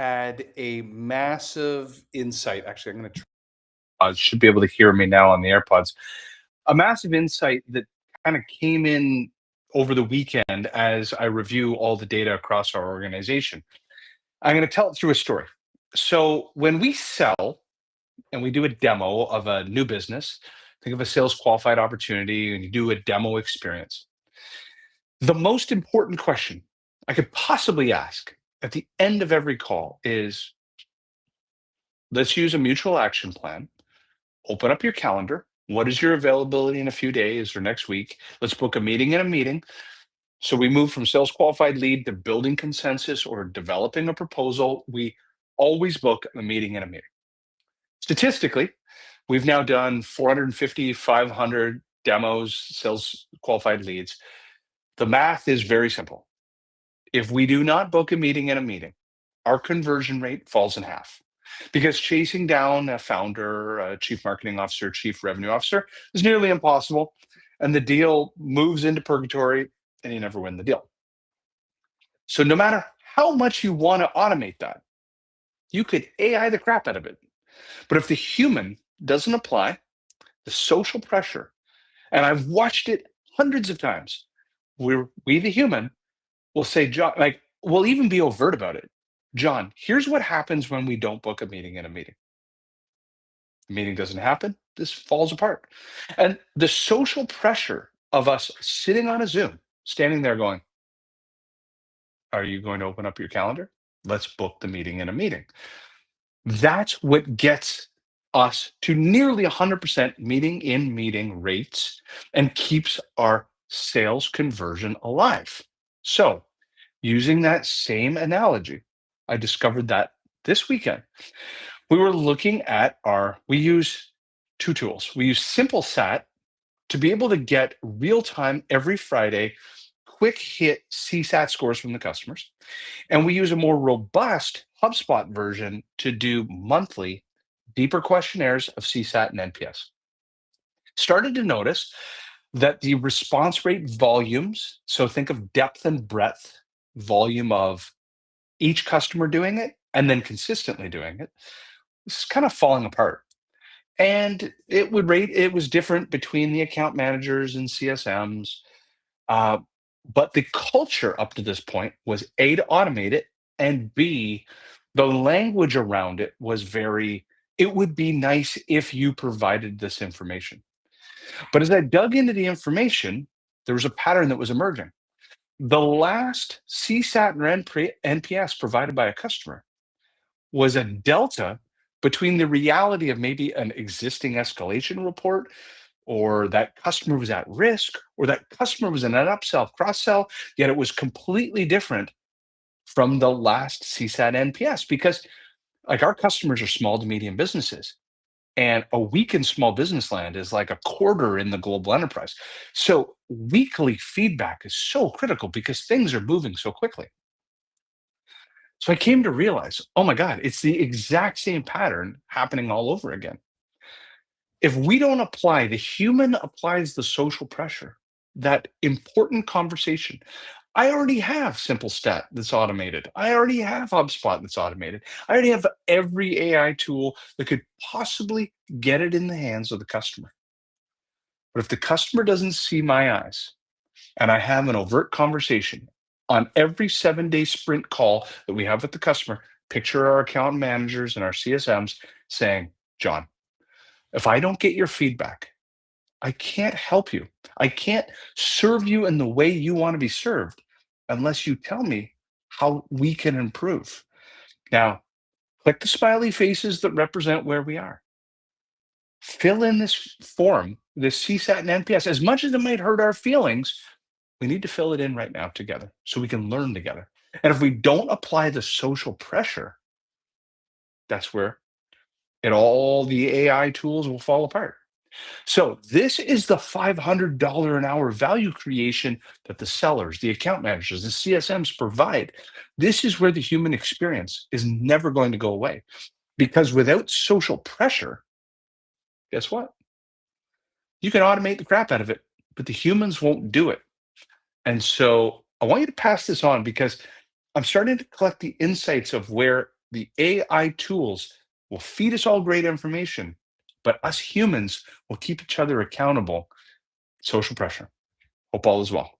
had a massive insight. Actually, I'm going to should be able to hear me now on the AirPods. A massive insight that kind of came in over the weekend as I review all the data across our organization. I'm going to tell it through a story. So when we sell and we do a demo of a new business, think of a sales qualified opportunity, and you do a demo experience. The most important question I could possibly ask at the end of every call is, let's use a mutual action plan. Open up your calendar. What is your availability in a few days or next week? Let's book a meeting in a meeting. So we move from sales qualified lead to building consensus or developing a proposal. We always book a meeting in a meeting. Statistically, we've now done 450, 500 demos, sales qualified leads. The math is very simple. If we do not book a meeting in a meeting, our conversion rate falls in half, because chasing down a founder, a chief marketing officer, chief revenue officer is nearly impossible. And the deal moves into purgatory and you never win the deal. So no matter how much you want to automate that, you could AI the crap out of it. But if the human doesn't apply, the social pressure, and I've watched it hundreds of times, we the human will say, John, like, we'll even be overt about it. John, here's what happens when we don't book a meeting in a meeting. The meeting doesn't happen, this falls apart. And the social pressure of us sitting on a Zoom, standing there going, are you going to open up your calendar? Let's book the meeting in a meeting. That's what gets us to nearly 100% meeting in meeting rates and keeps our sales conversion alive. So, using that same analogy, I discovered that this weekend we were looking at we use two tools. We use SimpleSat to be able to get real time every Friday, quick hit CSAT scores from the customers. And we use a more robust HubSpot version to do monthly, deeper questionnaires of CSAT and NPS. Started to notice that the response rate volumes, so think of depth and breadth, volume of each customer doing it and then consistently doing it, is kind of falling apart. And it was different between the account managers and CSMs. But the culture up to this point was A, to automate it, and B, the language around it was it would be nice if you provided this information. But as I dug into the information, there was a pattern that was emerging. The last CSAT or NPS provided by a customer was a delta between the reality of maybe an existing escalation report, or that customer was at risk, or that customer was in an upsell, cross sell, yet it was completely different from the last CSAT NPS, because like our customers are small to medium businesses. And a week in small business land is like a quarter in the global enterprise. So weekly feedback is so critical because things are moving so quickly. So I came to realize, oh my God, it's the exact same pattern happening all over again. If we don't apply, the human applies the social pressure, that important conversation. I already have SimpleStat that's automated. I already have HubSpot that's automated. I already have every AI tool that could possibly get it in the hands of the customer. But if the customer doesn't see my eyes and I have an overt conversation on every 7-day sprint call that we have with the customer, picture our account managers and our CSMs saying, John, if I don't get your feedback, I can't help you. I can't serve you in the way you want to be served unless you tell me how we can improve. Now, click the smiley faces that represent where we are. Fill in this form, this CSAT and NPS. As much as it might hurt our feelings, we need to fill it in right now together so we can learn together. And if we don't apply the social pressure, that's where all the AI tools will fall apart. So this is the $500 an hour value creation that the sellers, the account managers, the CSMs provide. This is where the human experience is never going to go away, because without social pressure, guess what? You can automate the crap out of it, but the humans won't do it. And so I want you to pass this on, because I'm starting to collect the insights of where The AI tools will feed us all great information, but us humans will keep each other accountable. Social pressure. Hope all is well.